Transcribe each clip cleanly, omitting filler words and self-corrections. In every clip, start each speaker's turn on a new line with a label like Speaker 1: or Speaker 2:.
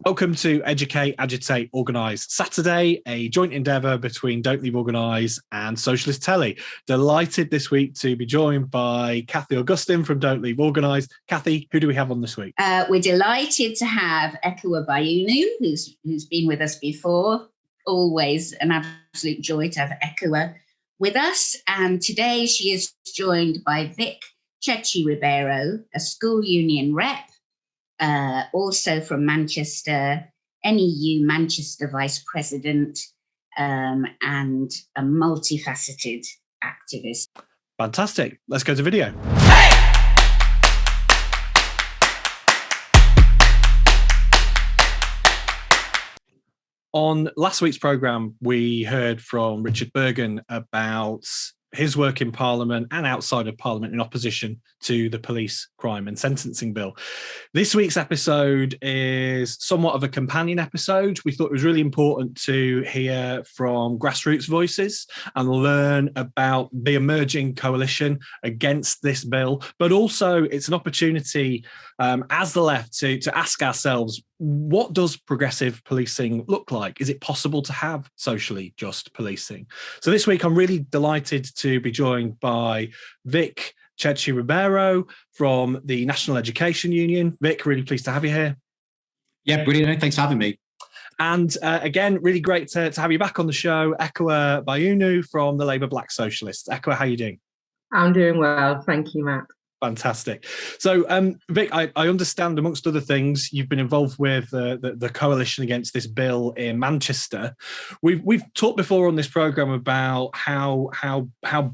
Speaker 1: Welcome to Educate, Agitate Organise Saturday, a joint endeavour between Don't Leave Organise and Socialist Telly. Delighted this week to be joined by Cathy Augustine from Don't Leave Organise. Cathy, who do we have on this week?
Speaker 2: We're delighted to have Ekua Bayunu, who's been with us before. Always an absolute joy to have Ekua with us. And today she is joined by Vic Chechi-Ribeiro, a school union rep, also from Manchester, NEU Manchester Vice President, and a multifaceted activist.
Speaker 1: Fantastic. Let's go to video. On last week's programme, we heard from Richard Bergen about his work in Parliament and outside of Parliament in opposition to the Police Crime and Sentencing Bill. This week's episode is somewhat of a companion episode. We thought it was really important to hear from grassroots voices and learn about the emerging coalition against this bill, but also it's an opportunity as the left to ask ourselves, what does progressive policing look like? Is it possible to have socially just policing? So this week, I'm really delighted to be joined by Vic Chechi-Ribeiro from the National Education Union. Vic, really pleased to have you here.
Speaker 3: Yeah, brilliant. Thanks for having me.
Speaker 1: And again, really great to have you back on the show, Ekua Bayunu from the Labour Black Socialists. Ekua, how are you doing?
Speaker 4: I'm doing well. Thank you, Matt.
Speaker 1: Fantastic. So, Vic, I understand, amongst other things, you've been involved with the coalition against this bill in Manchester. We've talked before on this programme about how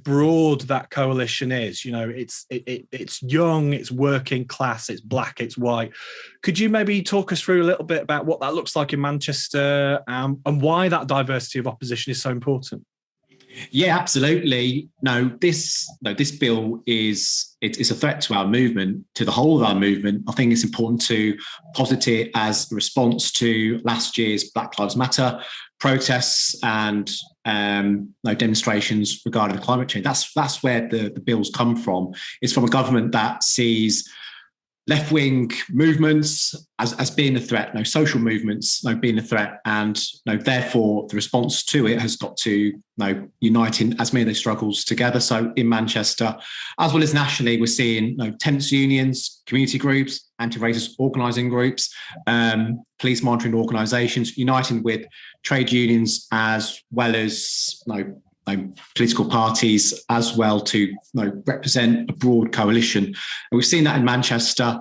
Speaker 1: broad that coalition is. You know, it's young, it's working class, it's black, it's white. Could you maybe talk us through a little bit about what that looks like in Manchester and why that diversity of opposition is so important?
Speaker 3: Yeah, absolutely. This bill it's a threat to our movement, to the whole of our movement. I think it's important to posit it as a response to last year's Black Lives Matter protests and demonstrations regarding the climate change. That's where the bills come from. It's from a government that sees left-wing movements as being a threat, social movements being a threat, and therefore the response to it has got to unite in as many of those struggles together. So in Manchester, as well as nationally, we're seeing tenants unions, community groups, anti-racist organising groups, police monitoring organisations uniting with trade unions as well as political parties as well to represent a broad coalition. And we've seen that in Manchester,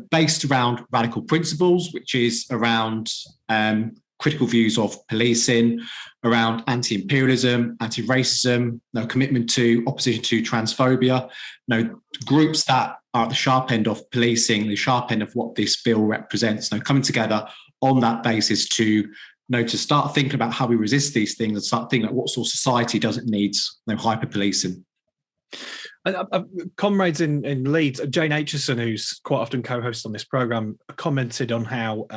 Speaker 3: based around radical principles, which is around critical views of policing, around anti-imperialism, anti-racism, commitment to opposition to transphobia, groups that are at the sharp end of policing, the sharp end of what this bill represents, coming together on that basis to start thinking about how we resist these things and start thinking about what sort of society doesn't need hyper-policing.
Speaker 1: Comrades in Leeds, Jane Aitchison, who's quite often co-hosts on this programme, commented on how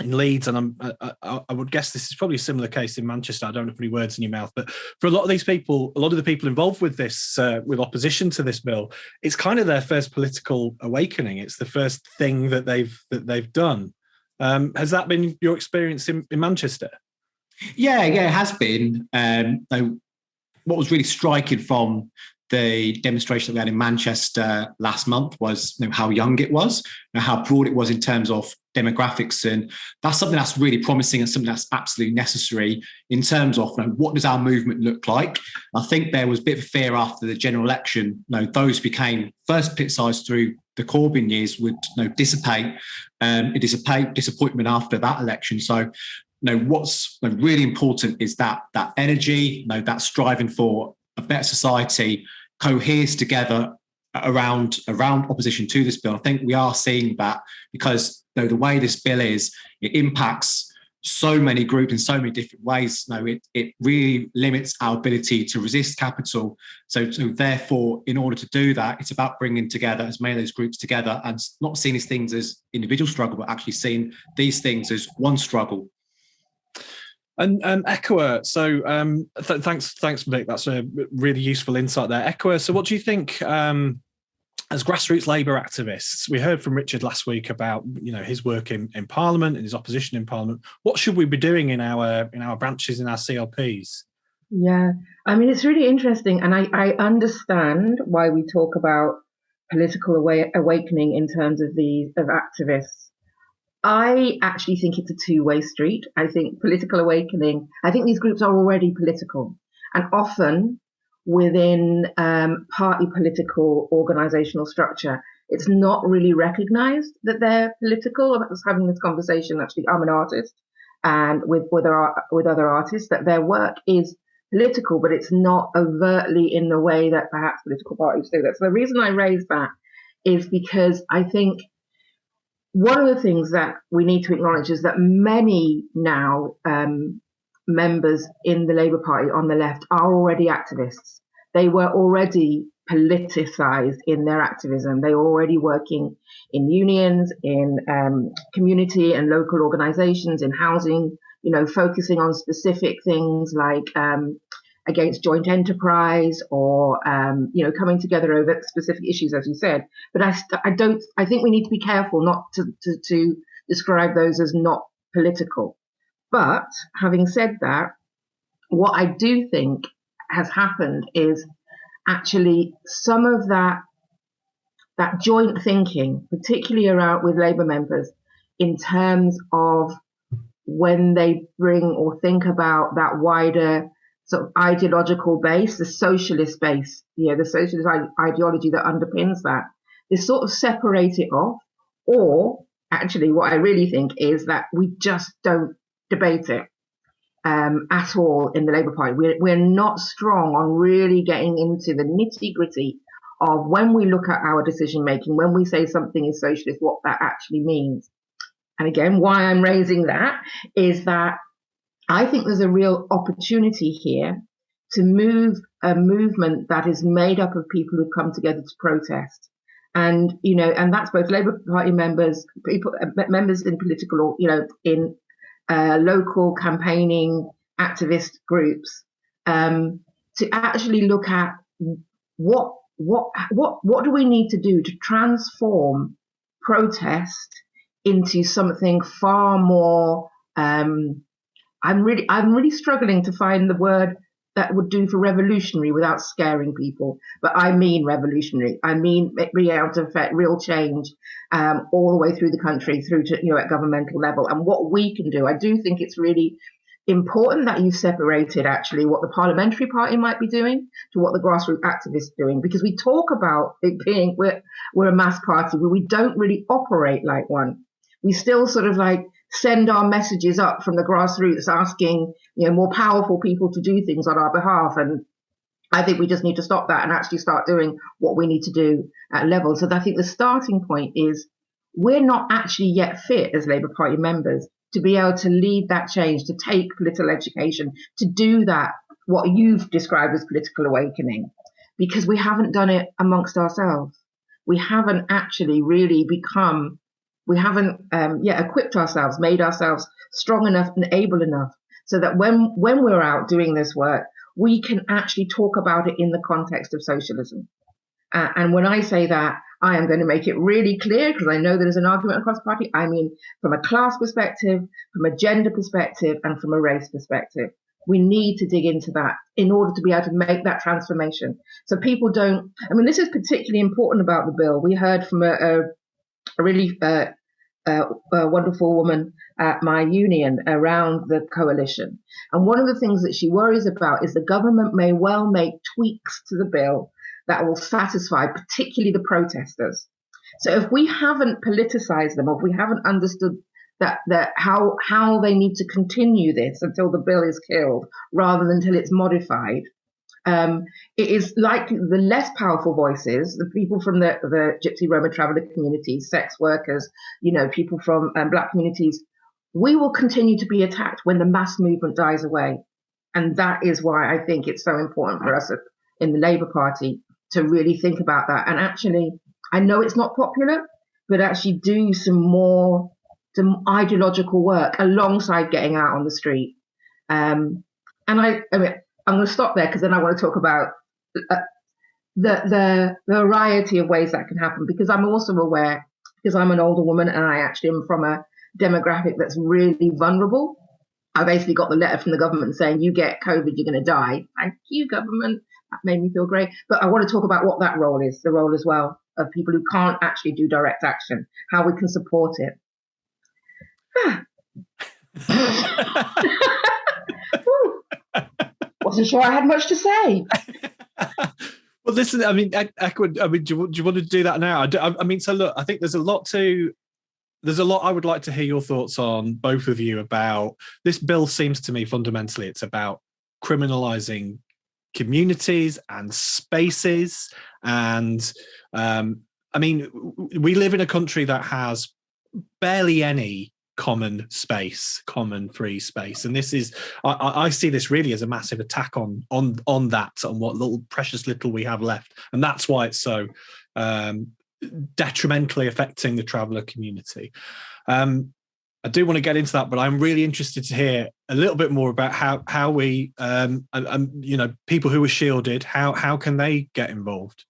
Speaker 1: in Leeds, and I would guess this is probably a similar case in Manchester, I don't want to put any words in your mouth, but for a lot of these people, a lot of the people involved with this, with opposition to this bill, it's kind of their first political awakening. It's the first thing that they've done. Has that been your experience in Manchester?
Speaker 3: Yeah, it has been. What was really striking from the demonstration that we had in Manchester last month was how young it was, how broad it was in terms of demographics, and that's something that's really promising and something that's absolutely necessary in terms of what does our movement look like. I think there was a bit of fear after the general election. Those who became first politicised through the Corbyn years would dissipate disappointment after that election. So what's really important is that energy, that striving for a better society coheres together around opposition to this bill. I think we are seeing that because the way this bill is, it impacts so many groups in so many different ways. It really limits our ability to resist capital. So therefore, in order to do that, it's about bringing together as many of those groups together and not seeing these things as individual struggle, but actually seeing these things as one struggle.
Speaker 1: And Ekua, so thanks, Vic. That's a really useful insight there. Ekua, so what do you think as grassroots Labour activists, we heard from Richard last week about his work in Parliament and his opposition in Parliament. What should we be doing in our branches, in our CLPs?
Speaker 4: Yeah, I mean, it's really interesting, and I understand why we talk about political awakening in terms of activists. I actually think it's a two-way street. I think political awakening, I think these groups are already political, and often within party political organizational structure, it's not really recognized that they're political. I was having this conversation, actually, I'm an artist, and with other artists, that their work is political, but it's not overtly in the way that perhaps political parties do that. So the reason I raise that is because I think one of the things that we need to acknowledge is that many now members in the Labour Party on the left are already activists. They were already politicized in their activism. They were already working in unions, in community and local organizations, in housing, focusing on specific things like against joint enterprise or, coming together over specific issues, as you said. But I think we need to be careful not to describe those as not political. But having said that, what I do think has happened is actually some of that joint thinking, particularly around with Labour members, in terms of when they bring or think about that wider sort of ideological base, the socialist base, the socialist ideology that underpins that, they sort of separate it off. Or actually what I really think is that we just don't debate it at all in the Labour Party. We're not strong on really getting into the nitty gritty of when we look at our decision making, when we say something is socialist, what that actually means. And again, why I'm raising that is that I think there's a real opportunity here to move a movement that is made up of people who've come together to protest. And, and that's both Labour Party members, members in political, in local campaigning activist groups, to actually look at what do we need to do to transform protest into something far more. I'm really struggling to find the word that would do for revolutionary without scaring people. But I mean revolutionary. I mean being able to affect real change all the way through the country, through to at governmental level. And what we can do, I do think it's really important that you've separated actually what the parliamentary party might be doing to what the grassroots activists are doing, because we talk about it being we're a mass party, but we don't really operate like one. We still sort of like send our messages up from the grassroots asking, more powerful people to do things on our behalf. And I think we just need to stop that and actually start doing what we need to do at level. So I think the starting point is we're not actually yet fit as Labour Party members to be able to lead that change, to take political education, to do that, what you've described as political awakening, because we haven't done it amongst ourselves. We haven't actually really equipped ourselves, made ourselves strong enough and able enough so that when we're out doing this work, we can actually talk about it in the context of socialism. And when I say that, I am going to make it really clear, because I know there's an argument across party. I mean, from a class perspective, from a gender perspective, and from a race perspective. We need to dig into that in order to be able to make that transformation. So people don't, this is particularly important about the bill. We heard from a really wonderful woman at my union around the coalition. And one of the things that she worries about is the government may well make tweaks to the bill that will satisfy particularly the protesters. So if we haven't politicized them, or if we haven't understood that how they need to continue this until the bill is killed rather than until it's modified, it is like the less powerful voices, the people from the Gypsy Roma traveller communities, sex workers, people from Black communities, we will continue to be attacked when the mass movement dies away. And that is why I think it's so important for us in the Labour Party to really think about that. And actually, I know it's not popular, but actually do some ideological work alongside getting out on the street. And I'm going to stop there, because then I want to talk about the variety of ways that can happen, because I'm also aware, because I'm an older woman and I actually am from a demographic that's really vulnerable. I basically got the letter from the government saying, you get COVID, you're going to die. Thank you, government. That made me feel great. But I want to talk about what that role is, the role as well of people who can't actually do direct action, how we can support it. Wasn't sure I had much to say.
Speaker 1: Well, listen, I mean, Ekua, do you want to do that now? I mean, so look, I think there's a lot I would like to hear your thoughts on, both of you, about this bill. Seems to me fundamentally it's about criminalizing communities and spaces. And I mean, we live in a country that has barely any common space, common free space, and this is I see this really as a massive attack on that, on what little precious little we have left, and that's why it's so detrimentally affecting the traveller community. I do want to get into that, but I'm really interested to hear a little bit more about how we you know, people who are shielded, how can they get involved?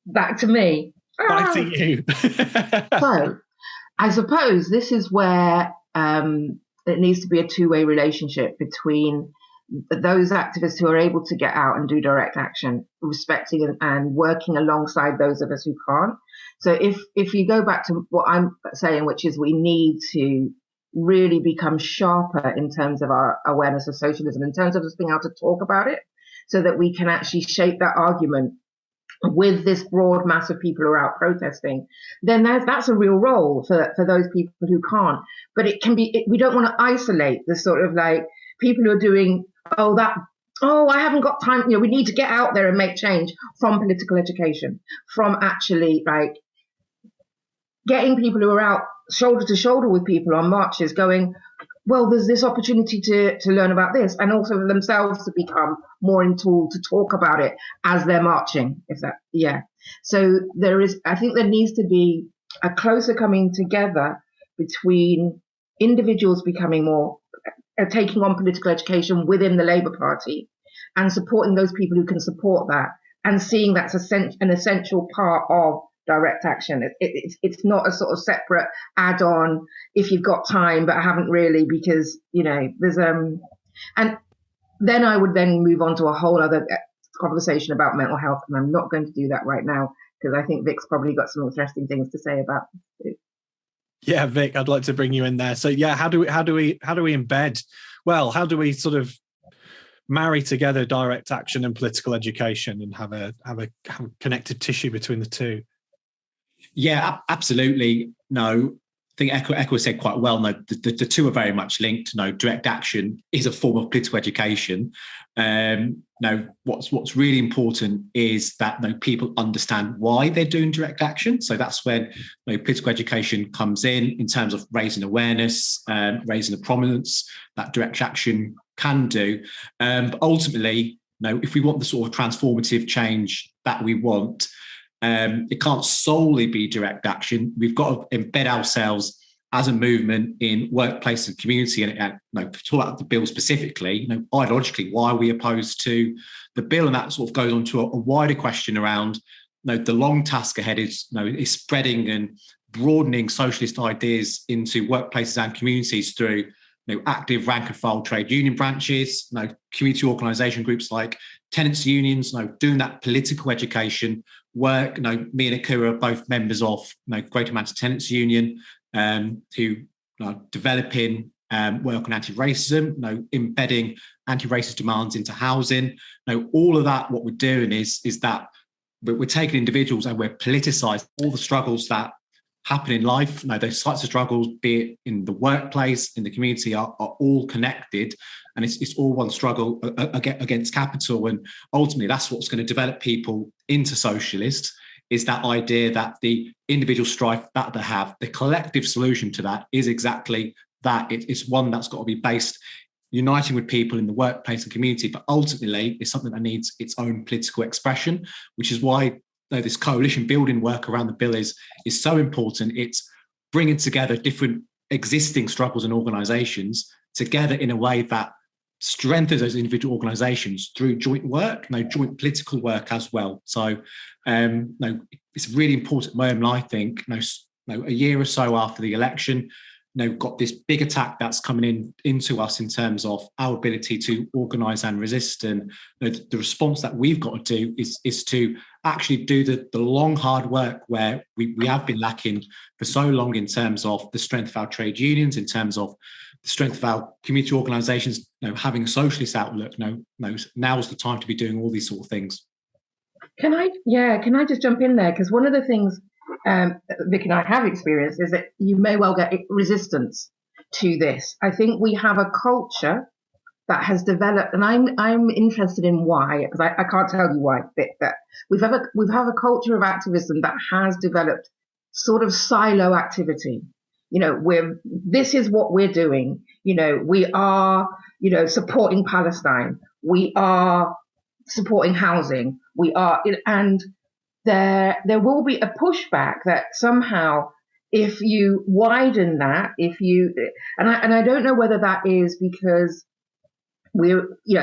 Speaker 4: Back to me.
Speaker 1: Back to you.
Speaker 4: So I suppose this is where it needs to be a two-way relationship between those activists who are able to get out and do direct action, respecting and working alongside those of us who can't. So if you go back to what I'm saying, which is we need to really become sharper in terms of our awareness of socialism, in terms of us being able to talk about it, so that we can actually shape that argument with this broad mass of people who are out protesting, then that's a real role for those people who can't. But it can be, we don't want to isolate the sort of like people who are doing, I haven't got time, you know, we need to get out there and make change, from political education, from actually like getting people who are out shoulder to shoulder with people on marches going, well, there's this opportunity to learn about this, and also for themselves to become more in tool to talk about it as they're marching. So I think there needs to be a closer coming together between individuals becoming more, taking on political education within the Labour Party and supporting those people who can support that, and seeing that's an essential part of direct action. It's not a sort of separate add-on if you've got time, but I haven't really, because, you know, there's and then I would then move on to a whole other conversation about mental health, and I'm not going to do that right now because I think Vic's probably got some interesting things to say about it.
Speaker 1: Yeah, Vic, I'd like to bring you in there. So yeah, how do we embed? Well, how do we sort of marry together direct action and political education and have a connected tissue between the two?
Speaker 3: Yeah, absolutely. No, I think Ekua said quite well. No, the two are very much linked. No, direct action is a form of political education. No, what's really important is that people understand why they're doing direct action. So that's when political education comes in terms of raising awareness, raising the prominence that direct action can do. But ultimately, if we want the sort of transformative change that we want, it can't solely be direct action. We've got to embed ourselves as a movement in workplace and community. And to talk about the bill specifically, ideologically, why are we opposed to the bill? And that sort of goes on to a wider question around the long task ahead is spreading and broadening socialist ideas into workplaces and communities through active rank and file trade union branches, community organisation groups like tenants unions, doing that political education work. Me and Ekua are both members of Greater Manchester Tenants Union, who developing work on anti-racism, embedding anti-racist demands into housing. All of that, what we're doing is that we're taking individuals and we're politicising all the struggles that happen in life. Those types of struggles, be it in the workplace, in the community, are all connected, and it's all one struggle against capital. And ultimately, that's what's going to develop people into socialists, is that idea that the individual strife that they have, the collective solution to that is exactly that. It's one that's got to be based, uniting with people in the workplace and community, but ultimately it's something that needs its own political expression, which is why this coalition building work around the bill is so important. It's bringing together different existing struggles and organisations together in a way that strengthen those individual organisations through joint work, joint political work as well. So, it's a really important moment, I think. A year or so after the election, got this big attack that's coming into us in terms of our ability to organise and resist. And the response that we've got to do is to actually do the long, hard work where we have been lacking for so long in terms of the strength of our trade unions, in terms of the strength of our community organisations, having a socialist outlook. Now's the time to be doing all these sort of things.
Speaker 4: Can I just jump in there? Because one of the things Vic and I have experienced is that you may well get resistance to this. I think we have a culture that has developed, and I'm interested in why, because I can't tell you why, but we've have a culture of activism that has developed sort of silo activity. This is what we're doing. We are, supporting Palestine. We are supporting housing. We are, and there will be a pushback that somehow, if you widen that, and I don't know whether that is because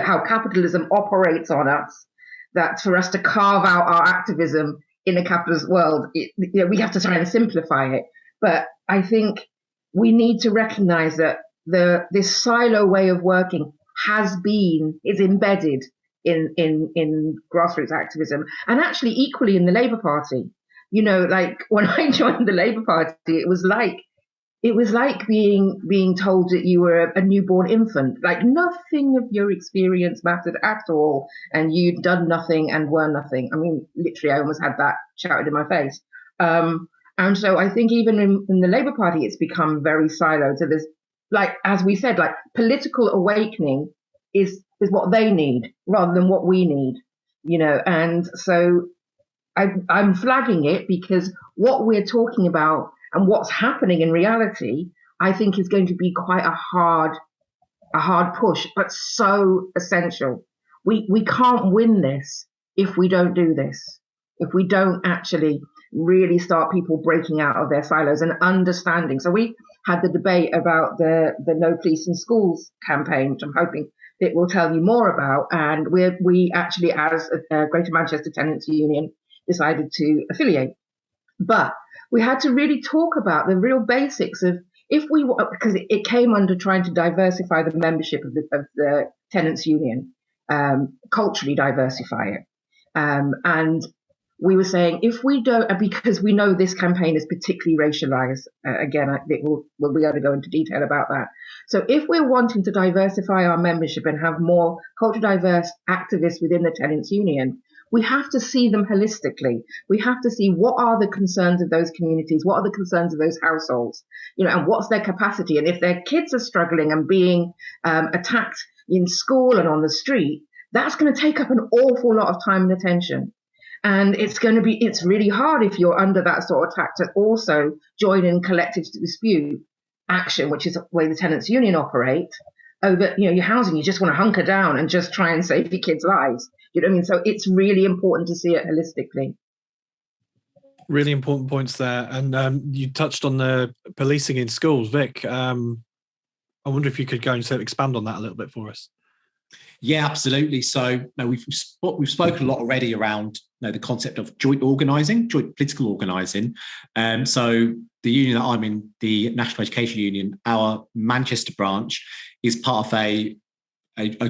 Speaker 4: how capitalism operates on us, that for us to carve out our activism in a capitalist world, we have to try and simplify it. But I think we need to recognize that this silo way of working is embedded in grassroots activism, and actually equally in the Labour Party. Like when I joined the Labour Party, it was like being told that you were a newborn infant. Like nothing of your experience mattered at all, and you'd done nothing and were nothing. I mean, literally, I almost had that shouted in my face. And so I think even in the Labour Party, it's become very siloed. So there's, like, as we said, like political awakening is what they need rather than what we need, and so I'm flagging it because what we're talking about and what's happening in reality, I think is going to be quite a hard push, but so essential. We can't win this if we don't do this, if we don't actually really start people breaking out of their silos and understanding. So we had the debate about the No Police in Schools campaign, which I'm hoping it will tell you more about. And we actually, as a Greater Manchester Tenants Union, decided to affiliate. But we had to really talk about the real basics of because it came under trying to diversify the membership of the Tenants Union, culturally diversify it. And we were saying, if we don't, because we know this campaign is particularly racialized, again, we'll be able to go into detail about that. So if we're wanting to diversify our membership and have more culture diverse activists within the Tenants Union, we have to see them holistically. We have to see what are the concerns of those communities, what are the concerns of those households, and what's their capacity. And if their kids are struggling and being attacked in school and on the street, that's going to take up an awful lot of time and attention. And it's really hard if you're under that sort of attack to also join in collective dispute action, which is the way the Tenants Union operate over, your housing. You just want to hunker down and just try and save your kids' lives. You know what I mean? So it's really important to see it holistically.
Speaker 1: Really important points there. And you touched on the policing in schools, Vic. I wonder if you could go and expand on that a little bit for us.
Speaker 3: Yeah, absolutely. So we've spoken a lot already around the concept of joint organising, joint political organising. So the union that I'm in, the National Education Union, our Manchester branch is part of a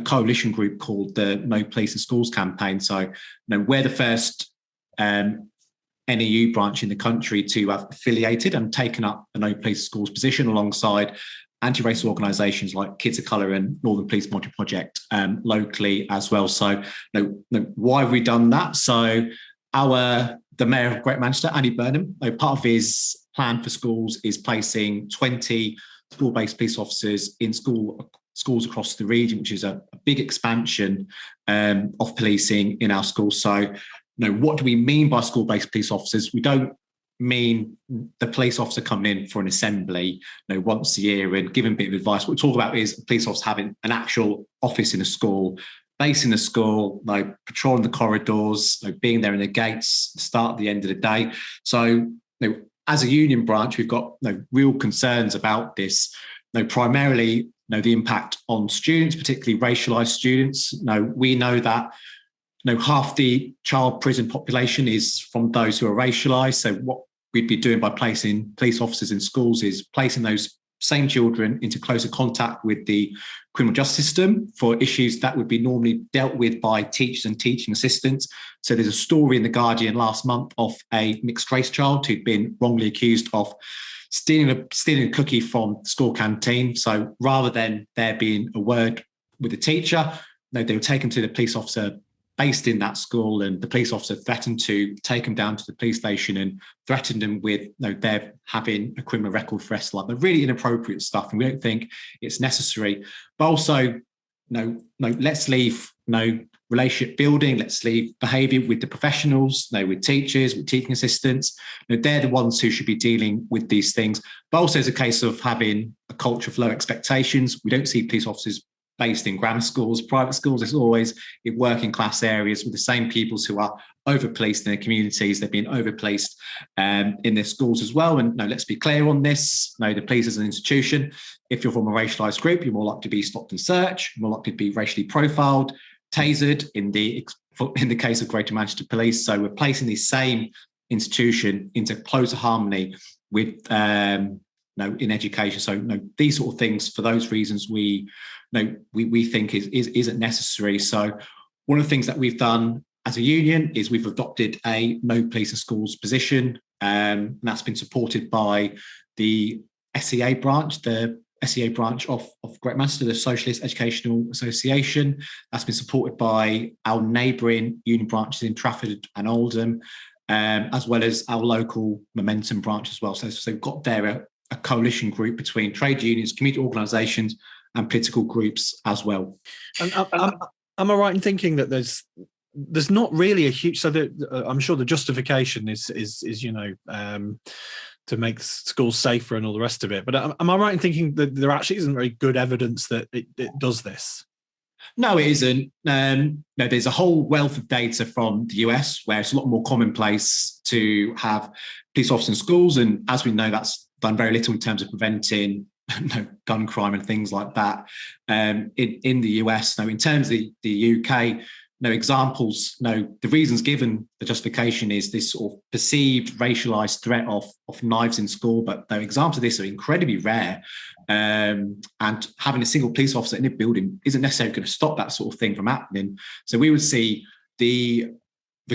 Speaker 3: coalition group called the No Police in Schools campaign. So we're the first NEU branch in the country to have affiliated and taken up the No Police in Schools position alongside anti-racist organisations like Kids of Colour and Northern Police Monitoring Project locally as well. So why have we done that? So the Mayor of Greater Manchester, Andy Burnham, part of his plan for schools is placing 20 school-based police officers in schools across the region, which is a big expansion of policing in our schools. So what do we mean by school-based police officers? We don't mean the police officer coming in for an assembly once a year and giving a bit of advice. What we talk about is a police officer having an actual office in a school, base in the school, patrolling the corridors, being there in the gates, start at the end of the day. So as a union branch, we've got real concerns about this. Primarily the impact on students, particularly racialized students. We know that half the child prison population is from those who are racialized. So what we'd be doing by placing police officers in schools is placing those same children into closer contact with the criminal justice system for issues that would be normally dealt with by teachers and teaching assistants. So there's a story in The Guardian last month of a mixed race child who'd been wrongly accused of stealing a cookie from the school canteen. So rather than there being a word with the teacher, they were taken to the police officer based in that school, and the police officer threatened to take them down to the police station and threatened them with they're having a criminal record for SLR, but really inappropriate stuff, and we don't think it's necessary. But also, let's leave relationship building, let's leave behaviour with the professionals, with teachers, with teaching assistants. They're the ones who should be dealing with these things. But also, it's a case of having a culture of low expectations. We don't see police officers based in grammar schools, private schools. It's always in working class areas with the same pupils who are over-policed in their communities. They're being over-policed in their schools as well. And let's be clear on this. The police as an institution, if you're from a racialised group, you're more likely to be stopped and searched, more likely to be racially profiled, tasered in the case of Greater Manchester Police. So we're placing the same institution into closer harmony with in education. So these sort of things, for those reasons, we think isn't necessary. So one of the things that we've done as a union is we've adopted a no police in schools position, and that's been supported by the SEA branch, of Greater Manchester, the Socialist Educational Association. That's been supported by our neighbouring union branches in Trafford and Oldham, as well as our local Momentum branch as well. So we've got there a coalition group between trade unions, community organisations, and political groups as well.
Speaker 1: And am I right in thinking that there's not really a huge? So I'm sure the justification is to make schools safer and all the rest of it. But am I right in thinking that there actually isn't very good evidence that it does this?
Speaker 3: No, it isn't. There's a whole wealth of data from the US where it's a lot more commonplace to have police officers in schools, and as we know, that's done very little in terms of preventing gun crime and things like that. In the US, in terms of the UK, examples, the reasons given, the justification is this sort of perceived racialized threat of knives in school, but the examples of this are incredibly rare. And having a single police officer in a building isn't necessarily going to stop that sort of thing from happening. So we would see the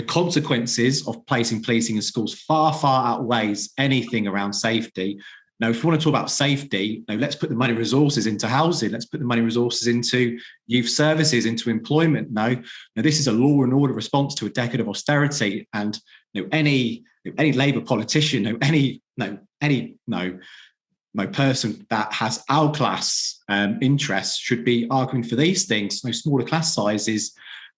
Speaker 3: consequences of placing policing in schools far outweighs anything around safety. Now, if we want to talk about safety, let's put the money resources into housing. Let's put the money resources into youth services, into employment. Now this is a law and order response to a decade of austerity. And any Labour politician, any person that has our class interests should be arguing for these things. Smaller class sizes,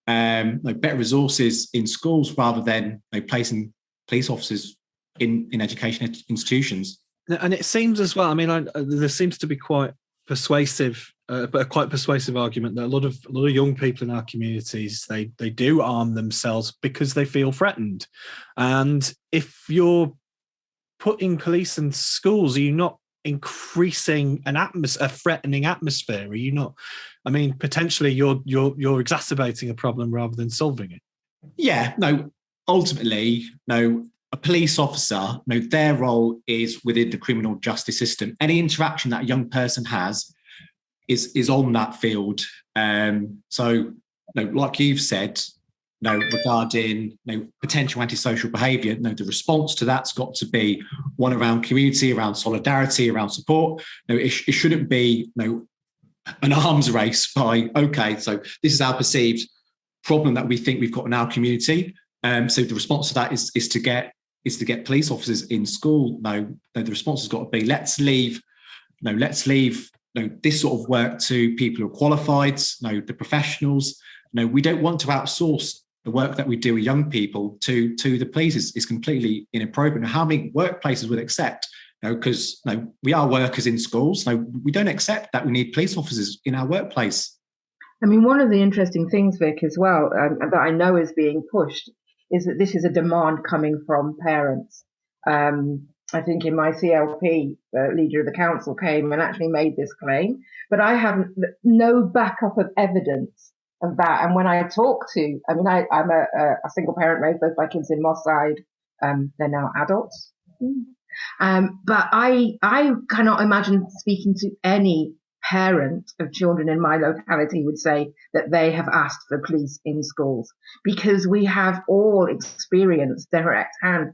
Speaker 3: better resources in schools rather than placing police officers in education institutions.
Speaker 1: And it seems as well, there seems to be quite persuasive, but a quite persuasive argument that a lot of young people in our communities, they do arm themselves because they feel threatened. And if you're putting police in schools, are you not increasing a threatening atmosphere? Are you not? Potentially you're exacerbating a problem rather than solving it.
Speaker 3: Yeah, ultimately, a police officer, their role is within the criminal justice system. Any interaction that a young person has is on that field. So, like you've said, regarding potential antisocial behaviour, the response to that's got to be one around community, around solidarity, around support. It shouldn't be an arms race by, okay, so this is our perceived problem that we think we've got in our community. So the response to that is to get police officers in school. The response has got to be let's leave this sort of work to people who are qualified, the professionals. We don't want to outsource the work that we do with young people to the police. Is completely inappropriate. How many workplaces would accept? Because we are workers in schools. We don't accept that we need police officers in our workplace.
Speaker 4: One of the interesting things, Vic, as well, that I know is being pushed, is that this is a demand coming from parents. I think in my CLP, the leader of the council came and actually made this claim, but I have no backup of evidence of that. And when I talk to, I mean, I'm a single parent, raised both my kids in Moss Side. They're now adults. But I cannot imagine speaking to any parent of children in my locality would say that they have asked for police in schools, because we have all experienced direct hand,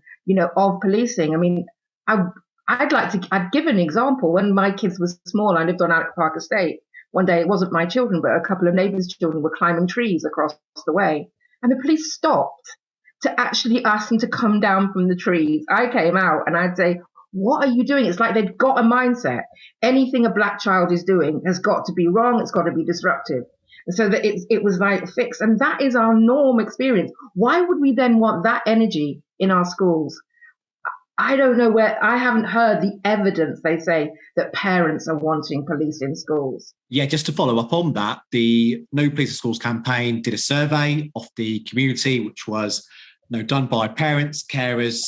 Speaker 4: of policing. I mean, I'd give an example. When my kids were small, I lived on Alec Park Estate. One day, it wasn't my children, but a couple of neighbours' children were climbing trees across the way, and the police stopped to actually ask them to come down from the trees. I came out and I'd say, what are you doing? It's like they've got a mindset. Anything a black child is doing has got to be wrong. It's got to be disruptive. And so that it was like fixed. And that is our norm experience. Why would we then want that energy in our schools? I don't know I haven't heard the evidence they say that parents are wanting police in schools.
Speaker 3: Yeah, just to follow up on that, the No Police in Schools campaign did a survey of the community, which was done by parents, carers,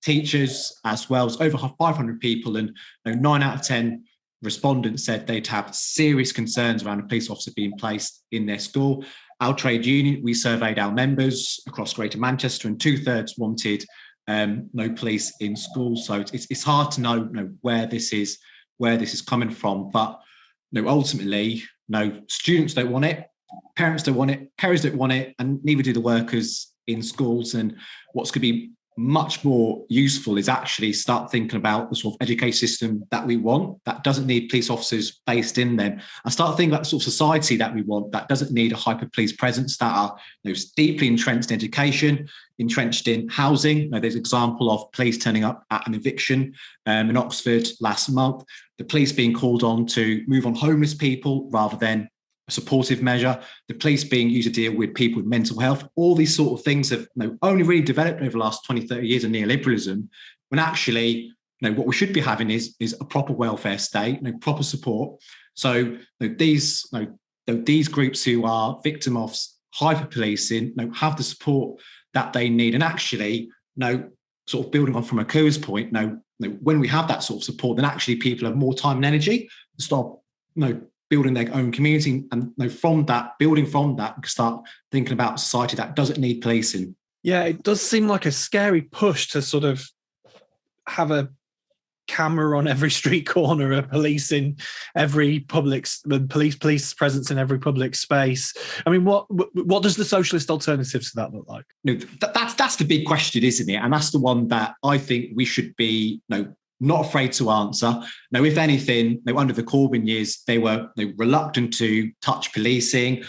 Speaker 3: teachers, as well as over 500 people. And 9 out of 10 respondents said they'd have serious concerns around a police officer being placed in their school. Our trade union, we surveyed our members across Greater Manchester, and 2/3 wanted no police in schools. So it's hard to know, where this is coming from. But ultimately, students don't want it, parents don't want it, carers don't want it, and neither do the workers in schools. And what's going to be much more useful is actually start thinking about the sort of education system that we want, that doesn't need police officers based in them, and start thinking about the sort of society that we want, that doesn't need a hyper police presence, that are deeply entrenched in education, entrenched in housing. There's an example of police turning up at an eviction in Oxford last month, the police being called on to move on homeless people rather than a supportive measure, the police being used to deal with people with mental health. All these sort of things have only really developed over the last 20, 30 years of neoliberalism, when actually what we should be having is a proper welfare state, proper support. So these groups who are victim of hyper-policing have the support that they need. And actually, sort of building on from Ekua's point, when we have that sort of support, then actually people have more time and energy to start building their own community, and building from that, we can start thinking about a society that doesn't need policing.
Speaker 1: Yeah, it does seem like a scary push to sort of have a camera on every street corner, a police in every police presence in every public space. I mean, what does the socialist alternative to that look like?
Speaker 3: That's the big question, isn't it? And that's the one that I think we should be not afraid to answer. If anything, under the Corbyn years, they were reluctant to touch policing,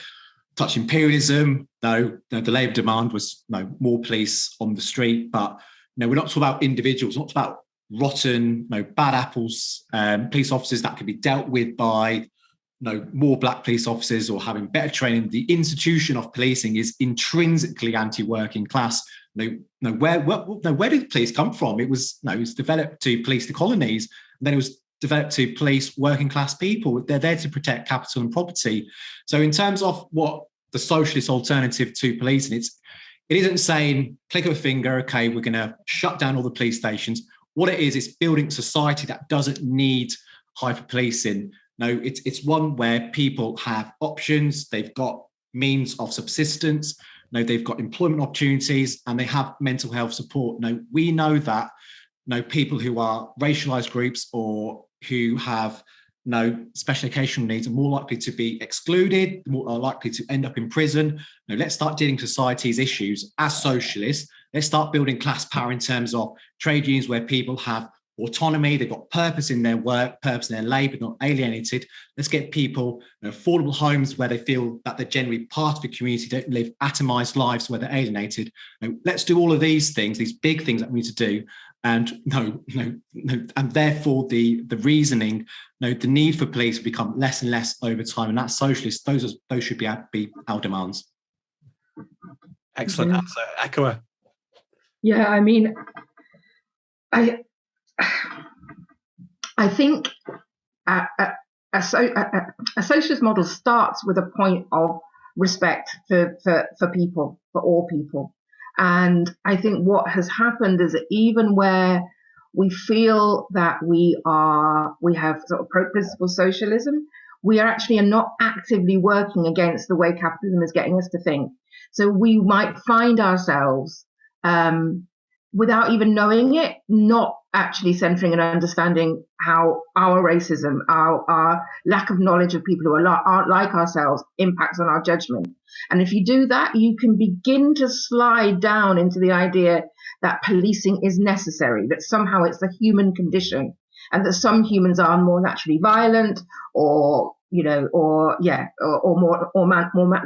Speaker 3: touch imperialism. The Labour demand was more police on the street. But we're not talking about individuals, not about rotten, bad apples, police officers that can be dealt with by more black police officers or having better training. The institution of policing is intrinsically anti-working class. Where did the police come from? It was developed to police the colonies, and then it was developed to police working class people. They're there to protect capital and property. So in terms of what the socialist alternative to policing, it isn't saying click of a finger, okay, we're going to shut down all the police stations. What it is building a society that doesn't need hyper policing. It's one where people have options, they've got means of subsistence, they've got employment opportunities, and they have mental health support. We know that people who are racialized groups or who have special educational needs are more likely to be excluded, more likely to end up in prison. Let's start dealing with society's issues as socialists. Let's start building class power in terms of trade unions where people have autonomy, they've got purpose in their work, purpose in their labour, not alienated. Let's get people affordable homes where they feel that they're generally part of the community, don't live atomised lives where they're alienated. Let's do all of these things, these big things that we need to do. And and therefore the reasoning, the need for police will become less and less over time. And that's socialist. Those should be our demands.
Speaker 1: Excellent answer, Ekua.
Speaker 4: Yeah, I mean, I think a socialist model starts with a point of respect for people, for all people. And I think what has happened is that even where we feel that we have sort of pro-principle socialism. We are not actively working against the way capitalism is getting us to think. So we might find ourselves, without even knowing it, not actually centering and understanding how our racism, our lack of knowledge of people who aren't like ourselves impacts on our judgment. And if you do that, you can begin to slide down into the idea that policing is necessary, that somehow it's the human condition, and that some humans are more naturally violent or more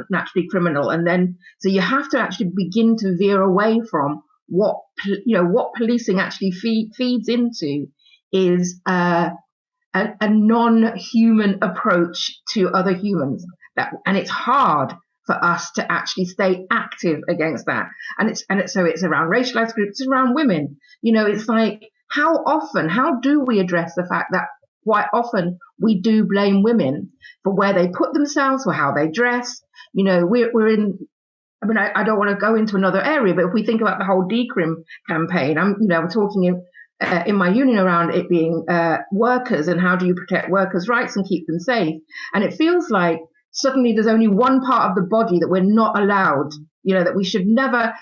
Speaker 4: naturally criminal. And then, so you have to actually begin to veer away from what policing actually feeds into is a non-human approach to other humans. And it's hard for us to actually stay active against that. And it's around racialized groups, it's around women. It's like, how do we address the fact that quite often we do blame women for where they put themselves, for how they dress? We're in, I don't want to go into another area, but if we think about the whole decrim campaign, I'm talking in my union around it being workers and how do you protect workers' rights and keep them safe. And it feels like suddenly there's only one part of the body that we're not allowed, that we should never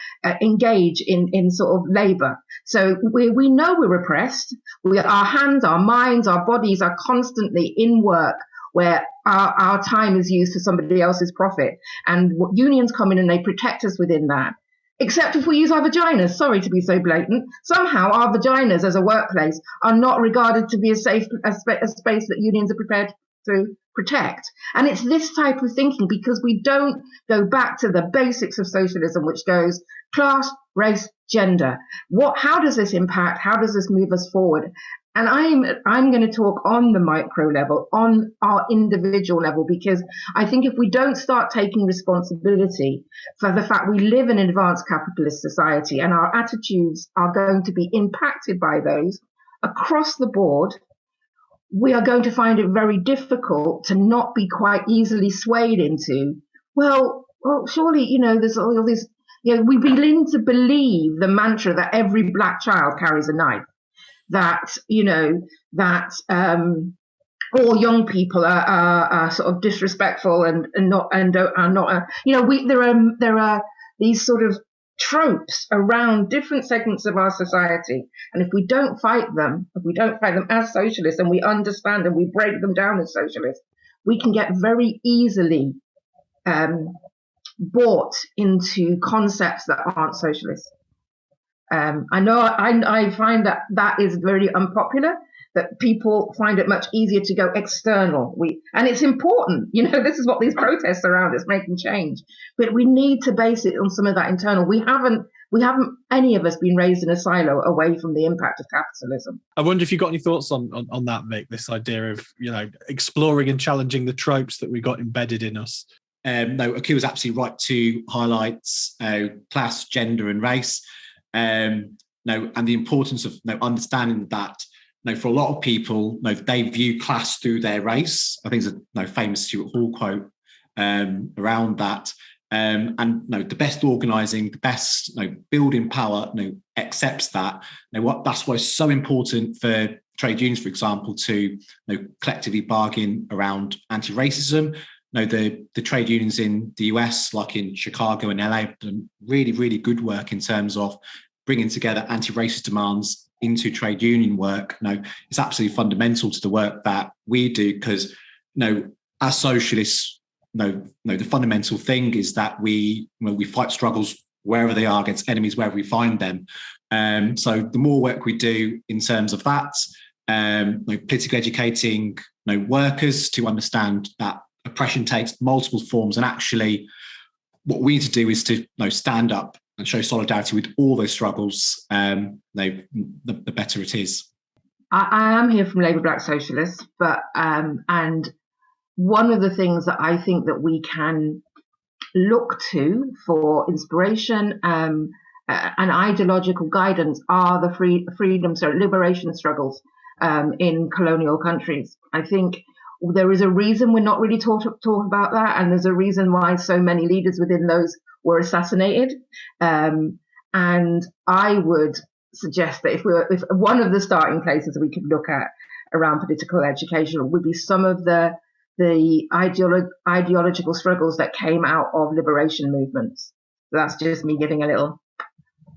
Speaker 4: engage in sort of labor. So we know we're repressed. Our hands, our minds, our bodies are constantly in work where our time is used for somebody else's profit. And unions come in and they protect us within that. Except if we use our vaginas, sorry to be so blatant, somehow our vaginas as a workplace are not regarded to be a space that unions are prepared to protect. And it's this type of thinking, because we don't go back to the basics of socialism, which goes class, race, gender. How does this impact? How does this move us forward? And I'm going to talk on the micro level, on our individual level, because I think if we don't start taking responsibility for the fact we live in an advanced capitalist society and our attitudes are going to be impacted by those across the board, we are going to find it very difficult to not be quite easily swayed into, well, surely, there's all this, we begin to believe the mantra that every black child carries a knife, that, all young people are sort of disrespectful and are not, there are these sort of tropes around different segments of our society. And if we don't fight them as socialists, and we understand and we break them down as socialists, we can get very easily bought into concepts that aren't socialist. I know I find that is very unpopular, that people find it much easier to go external. And it's important, this is what these protests are around, it's making change. But we need to base it on some of that internal. We haven't any of us been raised in a silo away from the impact of capitalism.
Speaker 1: I wonder if you've got any thoughts on that, Mick, this idea of, exploring and challenging the tropes that we got embedded in us.
Speaker 3: No, Ekua was absolutely right to highlight class, gender and race. And the importance of understanding that for a lot of people, they view class through their race. I think there's a famous Stuart Hall quote around that. And the best organising, the best building power accepts that. That's why it's so important for trade unions, for example, to collectively bargain around anti-racism. The trade unions in the US, like in Chicago and LA, have done really, really good work in terms of bringing together anti-racist demands into trade union work. It's absolutely fundamental to the work that we do, because as socialists, the fundamental thing is that we fight struggles wherever they are, against enemies wherever we find them. So the more work we do in terms of that, politically educating workers to understand that oppression takes multiple forms, and actually what we need to do is to stand up and show solidarity with all those struggles, the better it is.
Speaker 4: I am here from Labour Black Socialists, but and one of the things that I think that we can look to for inspiration and ideological guidance are the liberation struggles in colonial countries. I think there is a reason we're not really talk about that, and there's a reason why so many leaders within those were assassinated. And I would suggest that if one of the starting places we could look at around political education would be some of the ideological struggles that came out of liberation movements. That's just me giving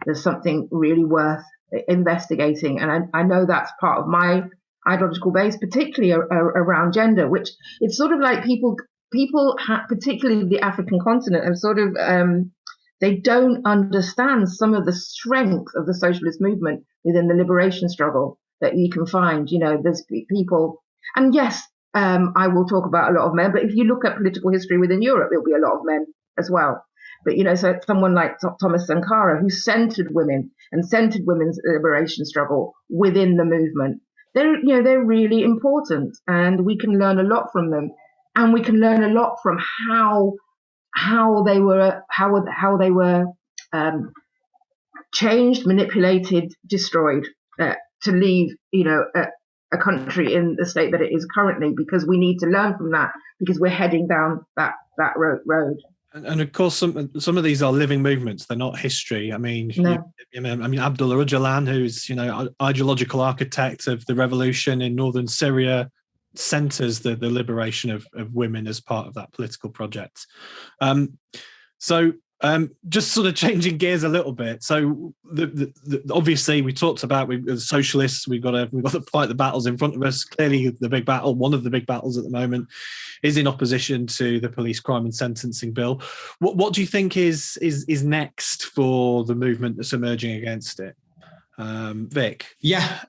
Speaker 4: there's something really worth investigating. And I know that's part of my ideological base, particularly around gender, which it's sort of like people particularly the African continent, have sort of, they don't understand some of the strength of the socialist movement within the liberation struggle that you can find. There's people, and yes, I will talk about a lot of men, but if you look at political history within Europe, it'll be a lot of men as well. But, so someone like Thomas Sankara, who centered women and centered women's liberation struggle within the movement, they're really important, and we can learn a lot from them. And we can learn a lot from how they were changed, manipulated, destroyed to leave, a country in the state that it is currently, because we need to learn from that, because we're heading down that road.
Speaker 1: And of course, some of these are living movements; they're not history. I mean,
Speaker 4: no.
Speaker 1: Abdullah Öcalan, who's ideological architect of the revolution in northern Syria, centers the liberation of women as part of that political project. Just sort of changing gears a little bit. So obviously we talked about, as socialists, we've got to fight the battles in front of us. Clearly the big battle, one of the big battles at the moment, is in opposition to the police crime and sentencing bill. What do you think is next for the movement that's emerging against it? Vic?
Speaker 3: Yeah,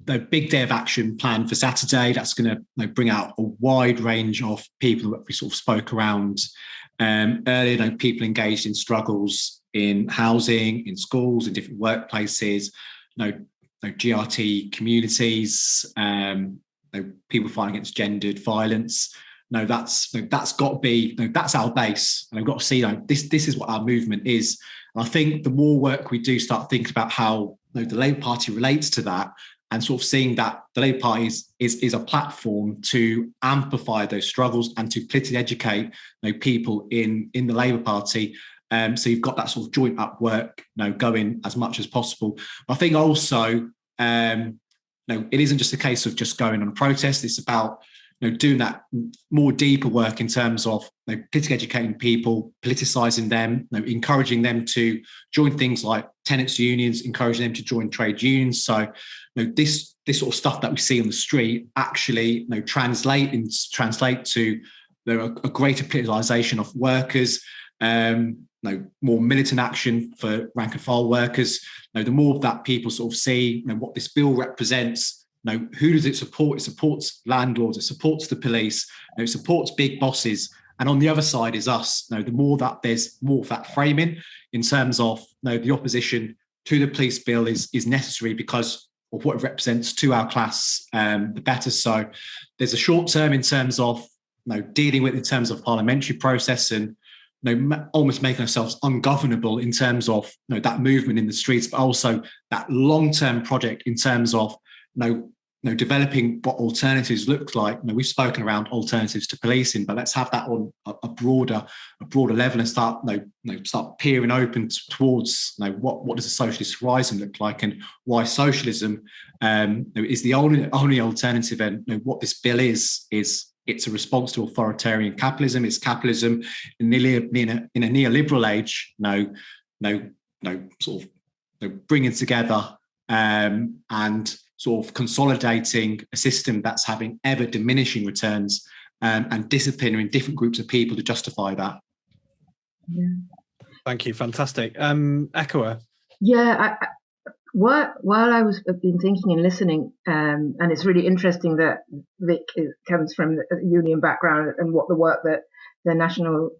Speaker 3: the big day of action planned for Saturday. That's going to bring out a wide range of people that we sort of spoke around earlier. People engaged in struggles in housing, in schools, in different workplaces. GRT communities. People fighting against gendered violence. That's got to be. That's our base, and we've got to see. This is what our movement is. And I think the more work we do start thinking about how the Labour Party relates to that, and sort of seeing that the Labour Party is a platform to amplify those struggles and to politically educate people in the Labour Party. So you've got that sort of joint up work going as much as possible. I think also it isn't just a case of just going on a protest. It's about doing that more deeper work in terms of politically educating people, politicising them, encouraging them to join things like tenants' unions, encouraging them to join trade unions. So this sort of stuff that we see on the street actually translate to a greater politicalisation of workers, more militant action for rank and file workers. The more that people sort of see what this bill represents. Who does it support? It supports landlords, it supports the police, it supports big bosses. And on the other side is us. The more that there's more of that framing in terms of the opposition to the police bill is necessary because of what it represents to our class, the better. So there's a short term in terms of dealing with in terms of parliamentary process and almost making ourselves ungovernable in terms of that movement in the streets, but also that long-term project in terms of developing what alternatives look like. We've spoken around alternatives to policing, but let's have that on a broader level and start peering open towards what does a socialist horizon look like and why socialism is the only alternative. And what this bill is it's a response to authoritarian capitalism. It's capitalism in a neoliberal age. Sort of bringing together and sort of consolidating a system that's having ever diminishing returns and disciplining different groups of people to justify that.
Speaker 4: Yeah.
Speaker 1: Thank you. Fantastic. Ekua?
Speaker 4: Yeah, while I was been thinking and listening, and it's really interesting that Vic comes from a union background and what the work that the National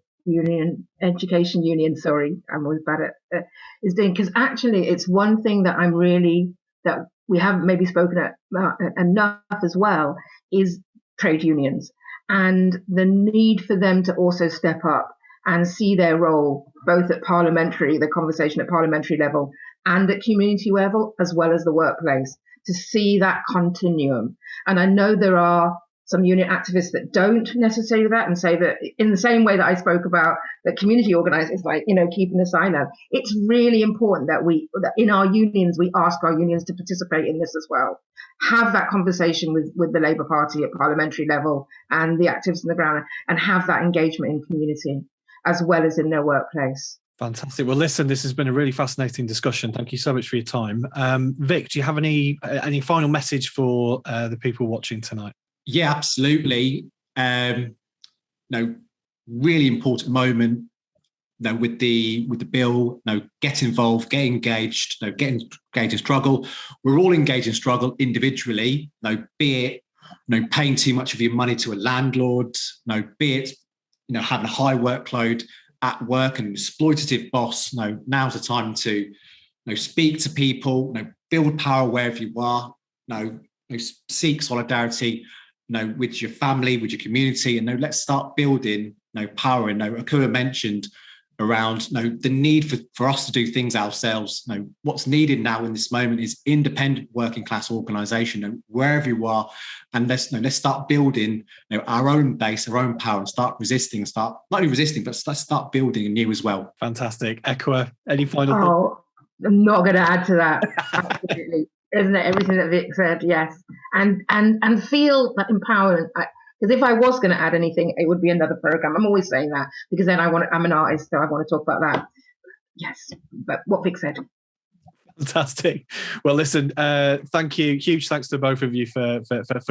Speaker 4: Education Union, I'm always bad at, is doing, because actually it's one thing that that we haven't maybe spoken about enough as well, is trade unions and the need for them to also step up and see their role both at the conversation at parliamentary level and at community level, as well as the workplace, to see that continuum. And I know there are some union activists that don't necessarily do that, and say that in the same way that I spoke about that community organising is like, keeping the sign up. It's really important that in our unions, we ask our unions to participate in this as well. Have that conversation with the Labour Party at parliamentary level and the activists on the ground, and have that engagement in community as well as in their workplace.
Speaker 1: Fantastic. Well, listen, this has been a really fascinating discussion. Thank you so much for your time. Vic, do you have any final message for the people watching tonight?
Speaker 3: Yeah, absolutely. Really important moment. With the bill. Get involved, get engaged. Get engaged in struggle. We're all engaged in struggle individually. Be it paying too much of your money to a landlord. Be it having a high workload at work and an exploitative boss. Now's the time to speak to people. Build power wherever you are. Seek solidarity. With your family, with your community, and let's start building power. And Ekua mentioned around the need for us to do things ourselves. What's needed now in this moment is independent working class organisation, wherever you are, and let's start building our own base, our own power, and start resisting. Not only resisting, but let's start building anew as well.
Speaker 1: Fantastic. Ekua, any final thoughts?
Speaker 4: I'm not going to add to that. Absolutely. Isn't it everything that Vic said? Yes, and feel that empowerment. Because if I was going to add anything, it would be another program. I'm always saying that because then I'm an artist, so I want to talk about that. Yes, but what Vic said.
Speaker 1: Fantastic. Well, listen, thank you. Huge thanks to both of you for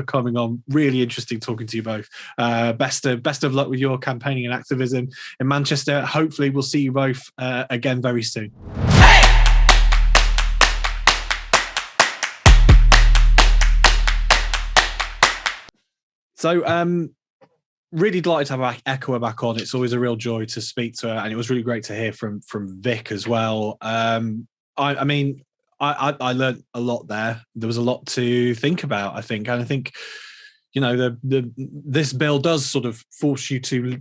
Speaker 1: coming on. Really interesting talking to you both. Best of luck with your campaigning and activism in Manchester. Hopefully, we'll see you both again very soon. So, really delighted to have Ekua back on. It's always a real joy to speak to her, and it was really great to hear from Vic as well. I learned a lot there. There was a lot to think about, I think, and I think this bill does sort of force you to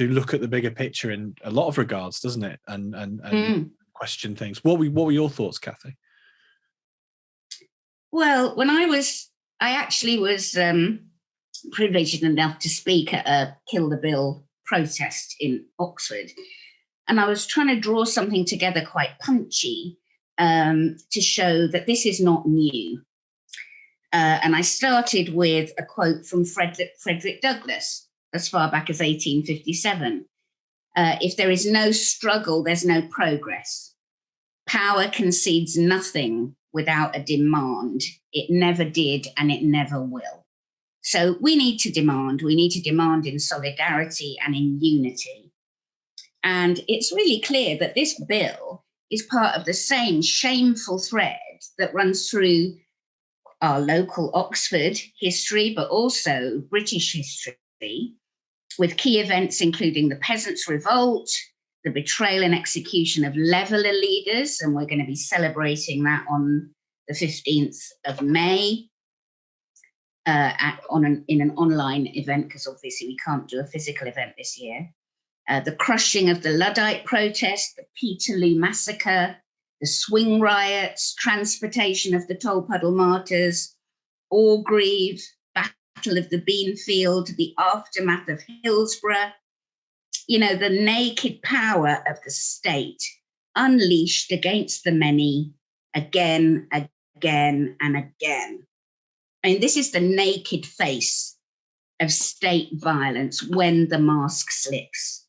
Speaker 1: look at the bigger picture in a lot of regards, doesn't it? And question things. What were your thoughts, Kathy?
Speaker 2: Well, when I actually was privileged enough to speak at a Kill the Bill protest in Oxford, and I was trying to draw something together quite punchy to show that this is not new. And I started with a quote from Frederick Douglass as far back as 1857. If there is no struggle, there's no progress. Power concedes nothing without a demand. It never did, and it never will. So we need to demand. We need to demand in solidarity and in unity. And it's really clear that this bill is part of the same shameful thread that runs through our local Oxford history, but also British history, with key events including the Peasants' Revolt, the betrayal and execution of Leveller leaders, and we're going to be celebrating that on the 15th of May in an online event, because obviously we can't do a physical event this year. The crushing of the Luddite protest, the Peterloo massacre, the swing riots, transportation of the Tolpuddle martyrs, Orgreave, Battle of the Beanfield, the aftermath of Hillsborough, the naked power of the state unleashed against the many again, again, and again. I mean, this is the naked face of state violence when the mask slips.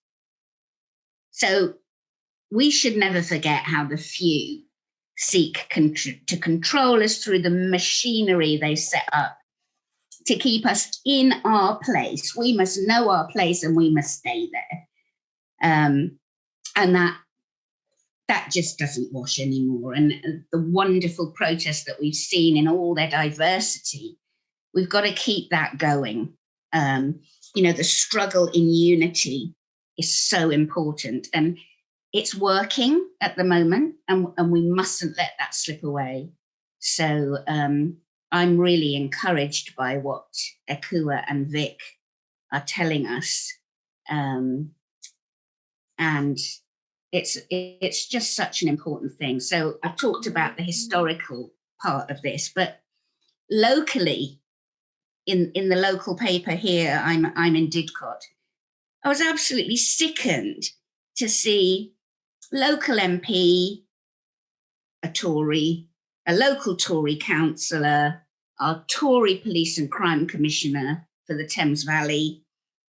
Speaker 2: So we should never forget how the few seek to control us through the machinery they set up to keep us in our place. We must know our place and we must stay there. And that just doesn't wash anymore. And the wonderful protests that we've seen in all their diversity, we've got to keep that going. The struggle in unity is so important, and it's working at the moment, and we mustn't let that slip away. So I'm really encouraged by what Ekua and Vic are telling us. And it's just such an important thing. So I've talked about the historical part of this, but locally, in the local paper here. I'm in Didcot. I was absolutely sickened to see local MP, a Tory, a local Tory councillor, our Tory Police and Crime Commissioner for the Thames Valley,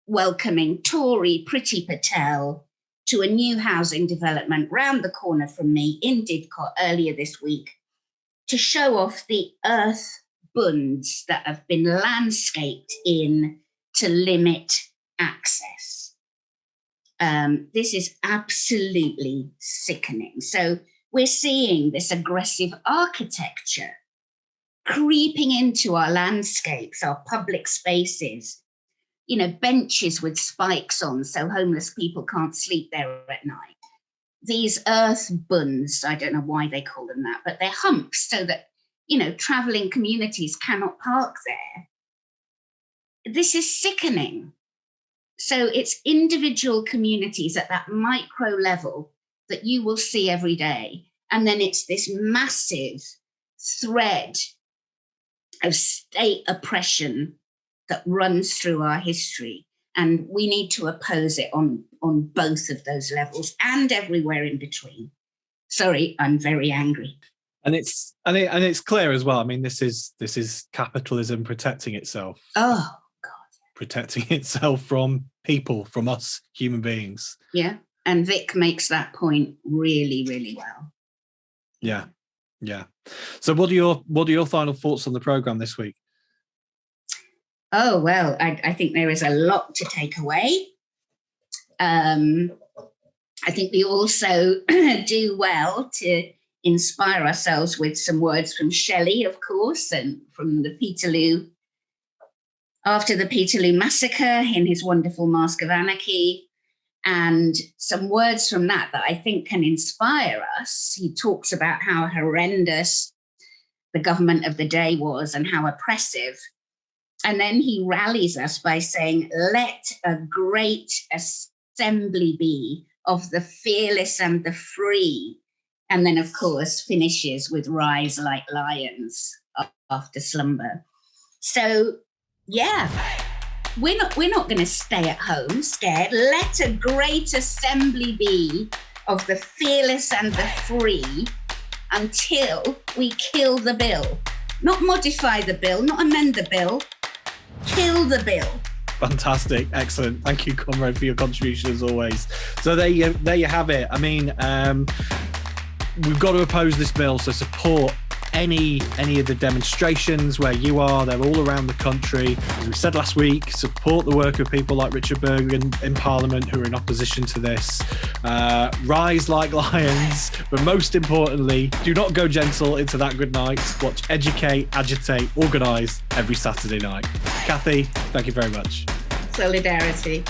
Speaker 2: welcoming Tory Priti Patel to a new housing development round the corner from me in Didcot earlier this week to show off the earth bunds that have been landscaped in to limit access. This is absolutely sickening. So we're seeing this aggressive architecture creeping into our landscapes, our public spaces, benches with spikes on so homeless people can't sleep there at night. These earth bunds, I don't know why they call them that, but they're humps so that, travelling communities cannot park there. This is sickening. So it's individual communities at that micro level that you will see every day. And then it's this massive thread of state oppression that runs through our history. And we need to oppose it on both of those levels and everywhere in between. Sorry, I'm very angry.
Speaker 1: And it's clear as well. I mean, this is capitalism protecting itself.
Speaker 2: Oh God.
Speaker 1: Protecting itself from people, from us human beings.
Speaker 2: Yeah. And Vic makes that point really, really well.
Speaker 1: Yeah. Yeah. So what are your final thoughts on the programme this week?
Speaker 2: Oh, well, I think there is a lot to take away. I think we also do well to inspire ourselves with some words from Shelley, of course, and from the Peterloo, after the Peterloo massacre in his wonderful Mask of Anarchy, and some words from that I think can inspire us. He talks about how horrendous the government of the day was and how oppressive. And then he rallies us by saying, let a great assembly be of the fearless and the free. And then, of course, finishes with rise like lions after slumber. So, yeah, we're not going to stay at home scared. Let a great assembly be of the fearless and the free until we kill the bill. Not modify the bill, not amend the bill. Kill the bill.
Speaker 1: Fantastic, excellent. Thank you, Comrade, for your contribution as always. So there you have it. I mean, we've got to oppose this bill. So support any of the demonstrations where you are. They're all around the country. As we said last week, support the work of people like Richard Bergen in Parliament who are in opposition to this. Rise like lions, but most importantly, do not go gentle into that good night. Watch Educate, Agitate, Organise every Saturday night. Kathy, thank you very much.
Speaker 2: Solidarity.